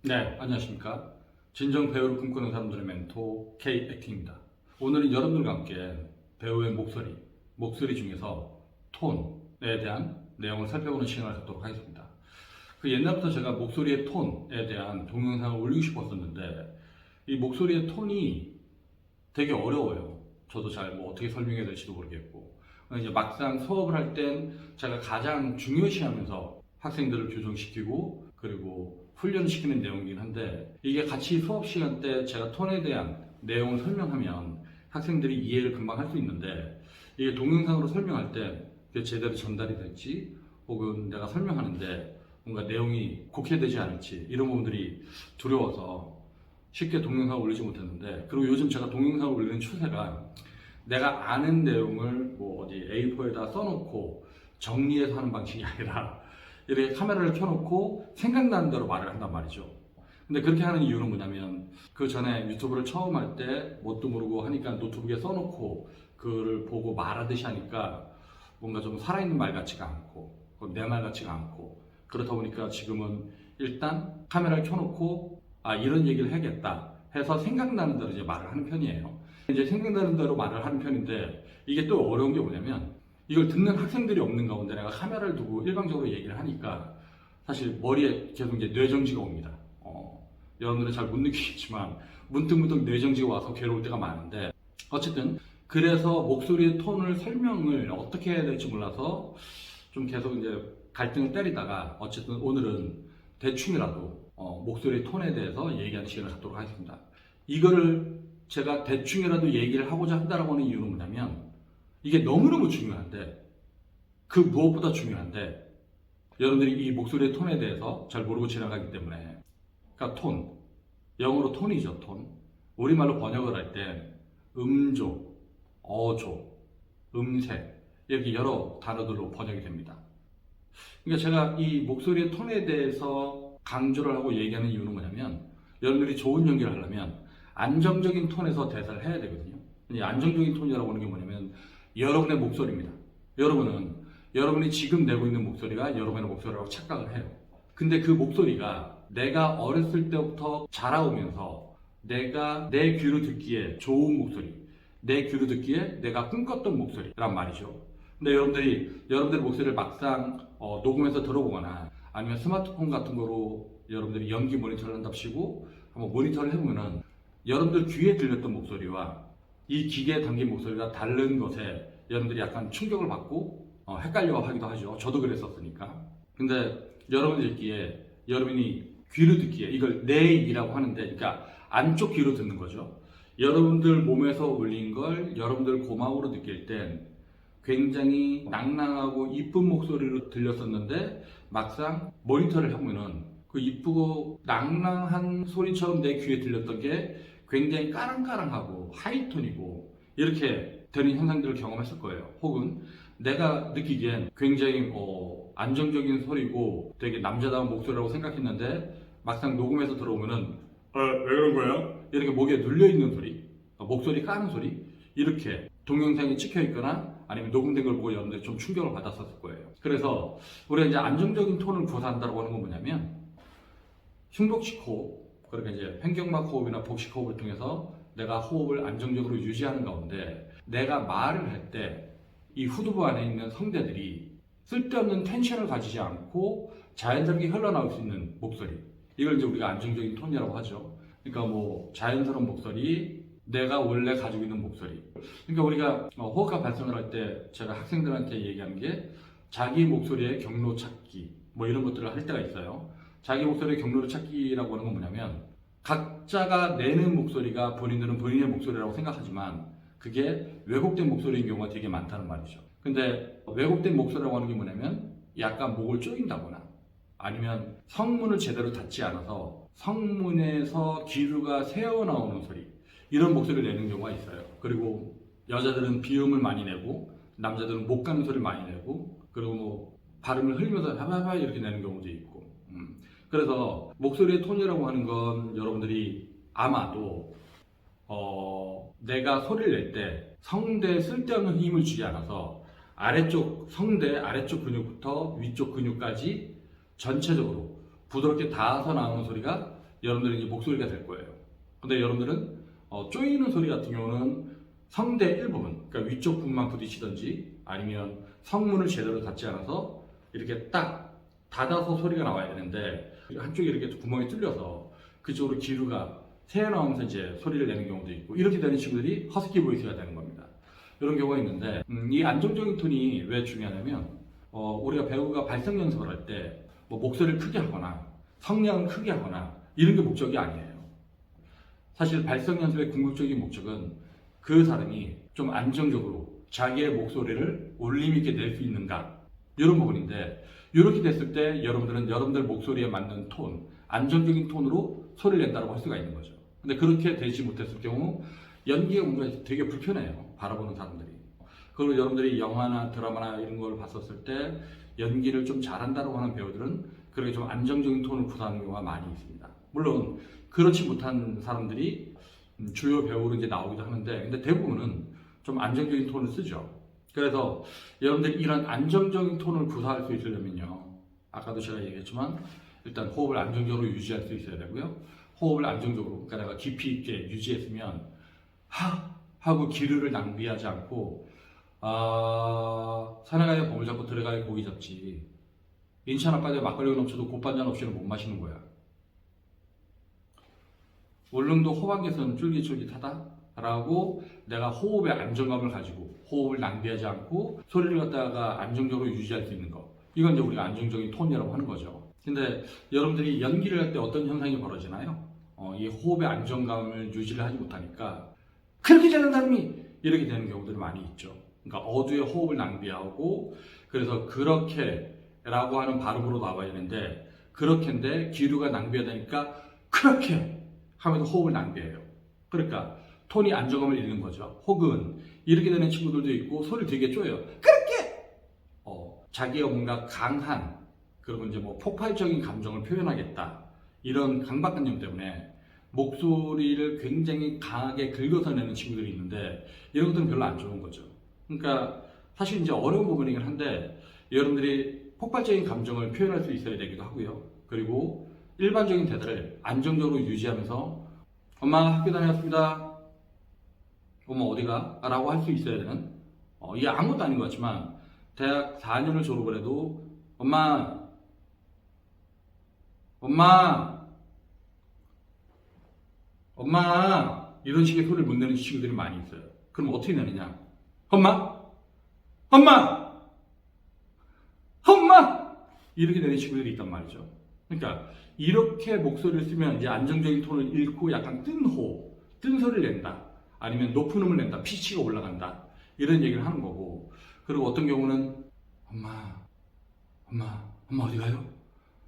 네, 안녕하십니까. 진정 배우를 꿈꾸는 사람들의 멘토 K-액팅입니다. 오늘은 여러분들과 함께 배우의 목소리 중에서 톤에 대한 내용을 살펴보는 시간을 갖도록 하겠습니다. 그 옛날부터 제가 목소리의 톤에 대한 동영상을 올리고 싶었었는데 이 목소리의 톤이 되게 어려워요. 저도 잘 어떻게 설명해야 될지도 모르겠고 이제 막상 수업을 할 땐 제가 가장 중요시하면서 학생들을 교정시키고 그리고 훈련을 시키는 내용이긴 한데 이게 같이 수업 시간 때 제가 톤에 대한 내용을 설명하면 학생들이 이해를 금방 할 수 있는데 이게 동영상으로 설명할 때 그게 제대로 전달이 될지 혹은 내가 설명하는데 뭔가 내용이 곡해되지 않을지 이런 부분들이 두려워서 쉽게 동영상을 올리지 못했는데, 그리고 요즘 제가 동영상을 올리는 추세가 내가 아는 내용을 어디 A4에다 써놓고 정리해서 하는 방식이 아니라 이렇게 카메라를 켜놓고 생각나는 대로 말을 한단 말이죠. 근데 그렇게 하는 이유는 뭐냐면 그 전에 유튜브를 처음 할 때 뭣도 모르고 하니까 노트북에 써놓고 그를 보고 말하듯이 하니까 뭔가 좀 살아있는 말 같지가 않고 내 말 같지가 않고, 그렇다 보니까 지금은 일단 카메라를 켜놓고 이런 얘기를 해야겠다 해서 생각나는 대로 이제 말을 하는 편이에요. 이제 생각나는 대로 말을 하는 편인데 이게 또 어려운 게 뭐냐면 이걸 듣는 학생들이 없는 가운데 내가 카메라를 두고 일방적으로 얘기를 하니까 사실 머리에 계속 이제 뇌정지가 옵니다. 여러분들은 잘 못 느끼겠지만 문득문득 뇌정지가 와서 괴로울 때가 많은데, 어쨌든 그래서 목소리의 톤을 설명을 어떻게 해야 될지 몰라서 좀 계속 이제 갈등을 때리다가 어쨌든 오늘은 대충이라도 목소리의 톤에 대해서 얘기하는 시간을 갖도록 하겠습니다. 이거를 제가 대충이라도 얘기를 하고자 한다라고 하는 이유는 뭐냐면 이게 너무너무 중요한데, 그 무엇보다 중요한데 여러분들이 이 목소리의 톤에 대해서 잘 모르고 지나가기 때문에, 그러니까 톤, 영어로 톤이죠. 톤. 우리말로 번역을 할 때 음조, 어조, 음색 이렇게 여러 단어들로 번역이 됩니다. 그러니까 제가 이 목소리의 톤에 대해서 강조를 하고 얘기하는 이유는 뭐냐면 여러분들이 좋은 연기를 하려면 안정적인 톤에서 대사를 해야 되거든요. 이 안정적인 톤이라고 하는 게 뭐냐면 여러분의 목소리입니다. 여러분이 지금 내고 있는 목소리가 여러분의 목소리라고 착각을 해요. 근데 그 목소리가 내가 어렸을 때부터 자라오면서 내가 내 귀로 듣기에 좋은 목소리, 내 귀로 듣기에 내가 꿈꿨던 목소리란 말이죠. 근데 여러분들의 목소리를 막상 녹음해서 들어보거나 아니면 스마트폰 같은 거로 여러분들이 연기 모니터를 한답시고 한번 모니터를 해보면은 여러분들 귀에 들렸던 목소리와 이 기계에 담긴 목소리가 다른 것에 여러분들이 약간 충격을 받고 헷갈려 하기도 하죠. 저도 그랬었으니까. 근데 여러분이 귀로 듣기에 이걸 내 입이라고 하는데, 그러니까 안쪽 귀로 듣는 거죠. 여러분들 몸에서 울린 걸 여러분들 고막으로 느낄 땐 굉장히 낭낭하고 이쁜 목소리로 들렸었는데 막상 모니터를 해보면은 그 이쁘고 낭낭한 소리처럼 내 귀에 들렸던 게 굉장히 까랑까랑하고 하이톤이고 이렇게 되는 현상들을 경험했을 거예요. 혹은 내가 느끼기엔 굉장히 안정적인 소리고 되게 남자다운 목소리라고 생각했는데 막상 녹음해서 들어오면은 왜 그런 거야? 이렇게 목에 눌려있는 소리, 목소리 까는 소리, 이렇게 동영상이 찍혀 있거나 아니면 녹음된 걸 보고 여러분들이 좀 충격을 받았었을 거예요. 그래서 우리가 이제 안정적인 톤을 구사한다고 하는 건 뭐냐면 흉복식 호흡, 그러니까 이제 횡격막 호흡이나 복식 호흡을 통해서 내가 호흡을 안정적으로 유지하는 가운데 내가 말을 할 때 이 후두부 안에 있는 성대들이 쓸데없는 텐션을 가지지 않고 자연스럽게 흘러나올 수 있는 목소리, 이걸 이제 우리가 안정적인 톤이라고 하죠. 그러니까 자연스러운 목소리, 내가 원래 가지고 있는 목소리. 그러니까 우리가 호흡과 발성을 할 때 제가 학생들한테 얘기하는 게 자기 목소리의 경로 찾기 이런 것들을 할 때가 있어요. 자기 목소리의 경로를 찾기라고 하는 건 뭐냐면 각자가 내는 목소리가 본인들은 본인의 목소리라고 생각하지만 그게 왜곡된 목소리인 경우가 되게 많다는 말이죠. 근데 왜곡된 목소리라고 하는 게 뭐냐면 약간 목을 조인다거나 아니면 성문을 제대로 닫지 않아서 성문에서 기류가 새어나오는 소리, 이런 목소리를 내는 경우가 있어요. 그리고 여자들은 비음을 많이 내고 남자들은 목 가는 소리를 많이 내고 그리고 발음을 흘리면서 하바바 이렇게 내는 경우도 있고. 그래서 목소리의 톤이라고 하는 건 여러분들이 아마도 내가 소리를 낼 때 성대에 쓸데없는 힘을 주지 않아서 성대 아래쪽 근육부터 위쪽 근육까지 전체적으로 부드럽게 닿아서 나오는 소리가 여러분들이 이제 목소리가 될 거예요. 근데 여러분들은 쪼이는 소리 같은 경우는 성대 일부분, 그러니까 위쪽 부분만 부딪히든지 아니면 성문을 제대로 닫지 않아서 이렇게 딱 닫아서 소리가 나와야 되는데 한쪽에 이렇게 구멍이 뚫려서 그쪽으로 기류가 새어나오면서 이제 소리를 내는 경우도 있고 이렇게 되는 친구들이 허스키 보이스가 되는 겁니다. 이런 경우가 있는데 이 안정적인 톤이 왜 중요하냐면 우리가 배우가 발성 연습을 할 때 뭐 목소리를 크게 하거나 성량을 크게 하거나 이런 게 목적이 아니에요. 사실 발성 연습의 궁극적인 목적은 그 사람이 좀 안정적으로 자기의 목소리를 울림 있게 낼 수 있는가 이런 부분인데 이렇게 됐을 때 여러분들은 여러분들 목소리에 맞는 톤, 안정적인 톤으로 소리를 낸다고 할 수가 있는 거죠. 근데 그렇게 되지 못했을 경우 연기가 뭔가 되게 불편해요. 바라보는 사람들이. 그리고 여러분들이 영화나 드라마나 이런 걸 봤었을 때 연기를 좀 잘한다고 하는 배우들은 그렇게 좀 안정적인 톤을 구사하는 경우가 많이 있습니다. 물론 그렇지 못한 사람들이 주요 배우로 이제 나오기도 하는데 근데 대부분은 좀 안정적인 톤을 쓰죠. 그래서 여러분들이 이런 안정적인 톤을 구사할 수 있으려면요. 아까도 제가 얘기했지만 일단 호흡을 안정적으로 유지할 수 있어야 되고요. 호흡을 안정적으로, 그러니까 내가 깊이 있게 유지했으면 하고 기류를 낭비하지 않고 산에가에 범을 잡고 들어가야 고기 잡지. 인천 앞바다에 막걸리가 넘쳐도 곱반찬 없이는 못 마시는 거야. 울릉도 호반개선 쫄깃쫄깃하다? 라고 내가 호흡의 안정감을 가지고 호흡을 낭비하지 않고 소리를 갖다가 안정적으로 유지할 수 있는 거. 이건 이제 우리가 안정적인 톤이라고 하는 거죠. 근데 여러분들이 연기를 할 때 어떤 현상이 벌어지나요? 이 호흡의 안정감을 유지를 하지 못하니까 그렇게 되는 사람이 이렇게 되는 경우들이 많이 있죠. 그러니까 어두의 호흡을 낭비하고 그래서 그렇게라고 하는 발음으로 나와야 되는데 그렇게인데 기류가 낭비가 되니까 그렇게 하면서 호흡을 낭비해요. 그러니까 톤이 안정감을 잃는 거죠. 혹은 이렇게 되는 친구들도 있고 소리를 되게 쪼여요. 그렇게 자기가 뭔가 강한 그리고 이제 뭐 폭발적인 감정을 표현하겠다 이런 강박관념 때문에 목소리를 굉장히 강하게 긁어서 내는 친구들이 있는데 이런 것들은 별로 안 좋은 거죠. 그러니까 사실 이제 어려운 부분이긴 한데 여러분들이 폭발적인 감정을 표현할 수 있어야 되기도 하고요. 그리고 일반적인 대사를 안정적으로 유지하면서 엄마 학교 다녔습니다. 엄마 어디가? 라고 할 수 있어야 되는 이게 아무것도 아닌 것 같지만 대학 4년을 졸업을 해도 엄마 이런 식의 소리를 못 내는 친구들이 많이 있어요. 그럼 어떻게 내느냐? 엄마 이렇게 내는 친구들이 있단 말이죠. 그러니까 이렇게 목소리를 쓰면 이제 안정적인 톤을 잃고 약간 뜬 호흡, 뜬 소리를 낸다. 아니면 높은 음을 낸다. 피치가 올라간다. 이런 얘기를 하는 거고. 그리고 어떤 경우는 엄마 어디 가요?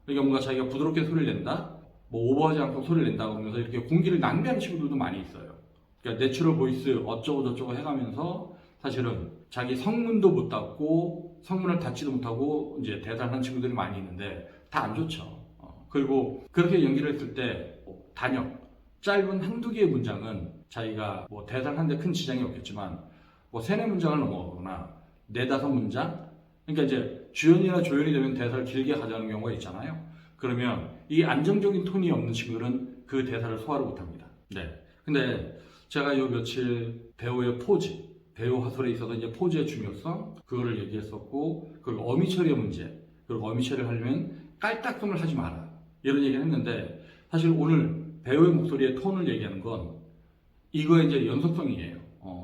그러니까 뭔가 자기가 부드럽게 소리를 낸다. 뭐 오버하지 않고 소리를 낸다고 하면서 이렇게 공기를 낭비하는 친구들도 많이 있어요. 그러니까 내추럴 보이스 어쩌고 저쩌고 해가면서 사실은 자기 성문도 못 닫고 성문을 닫지도 못하고 이제 대단한 친구들이 많이 있는데 다 안 좋죠. 그리고 그렇게 연기를 했을 때 단역 짧은 한두 개의 문장은 자기가 뭐 대단한데 큰 지장이 없겠지만 뭐 세네 문장을 넘어가거나 네다섯 문장 그러니까 이제 주연이나 조연이 되면 대사를 길게 가져가는 경우가 있잖아요. 그러면 이 안정적인 톤이 없는 친구들은 그 대사를 소화를 못합니다. 네. 근데 제가 요 며칠 배우의 포즈, 배우 화술에 있어서 이제 포즈의 중요성 그거를 얘기했었고 그리고 어미 처리의 문제 그리고 어미 처리를 하려면 깔딱음을 하지 마라 이런 얘기를 했는데 사실 오늘 배우의 목소리의 톤을 얘기하는 건 이거의 이제 연속성이에요.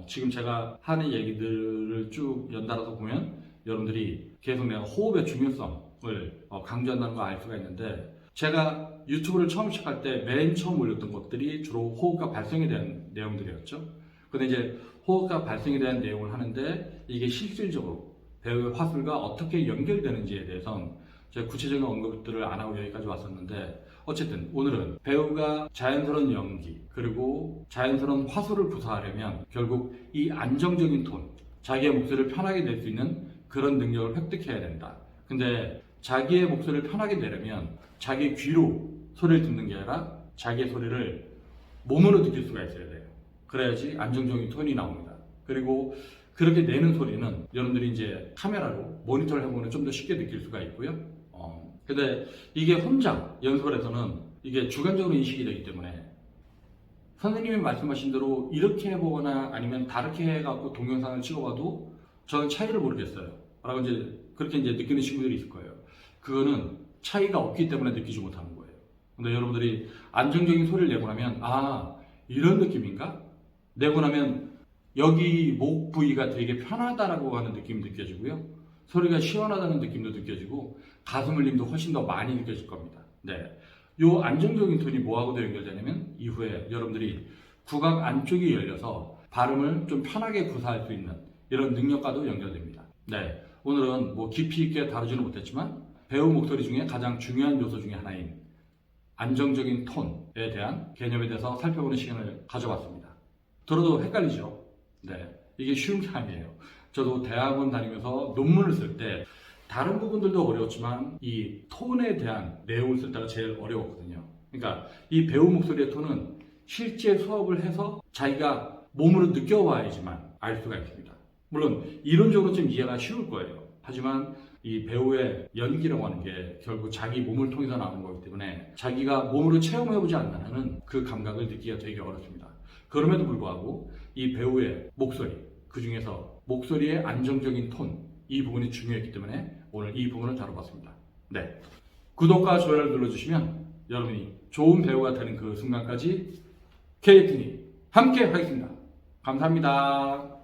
지금 제가 하는 얘기들을 쭉 연달아서 보면 여러분들이 계속 내가 호흡의 중요성을 강조한다는 걸 알 수가 있는데 제가 유튜브를 처음 시작할 때 맨 처음 올렸던 것들이 주로 호흡과 발성에 대한 내용들이었죠. 근데 이제 호흡과 발성에 대한 내용을 하는데 이게 실질적으로 배우의 화술과 어떻게 연결되는지에 대해서는 제가 구체적인 언급들을 안 하고 여기까지 왔었는데 어쨌든 오늘은 배우가 자연스러운 연기 그리고 자연스러운 화술을 구사하려면 결국 이 안정적인 톤 자기의 목소리를 편하게 낼 수 있는 그런 능력을 획득해야 된다. 근데 자기의 목소리를 편하게 내려면 자기 귀로 소리를 듣는 게 아니라 자기의 소리를 몸으로 느낄 수가 있어야 돼요. 그래야지 안정적인 톤이 나옵니다. 그리고 그렇게 내는 소리는 여러분들이 이제 카메라로 모니터를 해보면 좀 더 쉽게 느낄 수가 있고요. 근데 이게 혼자 연습을 해서는 이게 주관적으로 인식이 되기 때문에 선생님이 말씀하신 대로 이렇게 해보거나 아니면 다르게 해갖고 동영상을 찍어봐도 저는 차이를 모르겠어요. 라고 이제 그렇게 이제 느끼는 친구들이 있을 거예요. 그거는 차이가 없기 때문에 느끼지 못하는 거예요. 근데 여러분들이 안정적인 소리를 내고 나면 이런 느낌인가? 내고 나면 여기 목 부위가 되게 편하다라고 하는 느낌이 느껴지고요. 소리가 시원하다는 느낌도 느껴지고 가슴 울림도 훨씬 더 많이 느껴질 겁니다. 네. 요 안정적인 톤이 뭐하고도 연결되냐면 이후에 여러분들이 구강 안쪽이 열려서 발음을 좀 편하게 구사할 수 있는 이런 능력과도 연결됩니다. 네. 오늘은 뭐 깊이 있게 다루지는 못했지만 배우 목소리 중에 가장 중요한 요소 중에 하나인 안정적인 톤에 대한 개념에 대해서 살펴보는 시간을 가져봤습니다. 들어도 헷갈리죠? 네. 이게 쉬운 게 아니에요. 저도 대학원 다니면서 논문을 쓸 때 다른 부분들도 어려웠지만 이 톤에 대한 내용을 쓸 때가 제일 어려웠거든요. 그러니까 이 배우 목소리의 톤은 실제 수업을 해서 자기가 몸으로 느껴봐야지만 알 수가 있습니다. 물론 이론적으로 좀 이해가 쉬울 거예요. 하지만 이 배우의 연기라고 하는 게 결국 자기 몸을 통해서 나오는 거기 때문에 자기가 몸으로 체험해보지 않는 한은 그 감각을 느끼기가 되게 어렵습니다. 그럼에도 불구하고 이 배우의 목소리, 그 중에서 목소리의 안정적인 톤, 이 부분이 중요했기 때문에 오늘 이 부분을 다뤄봤습니다. 네. 구독과 좋아요를 눌러주시면 여러분이 좋은 배우가 되는 그 순간까지 K액팅이 함께 하겠습니다. 감사합니다.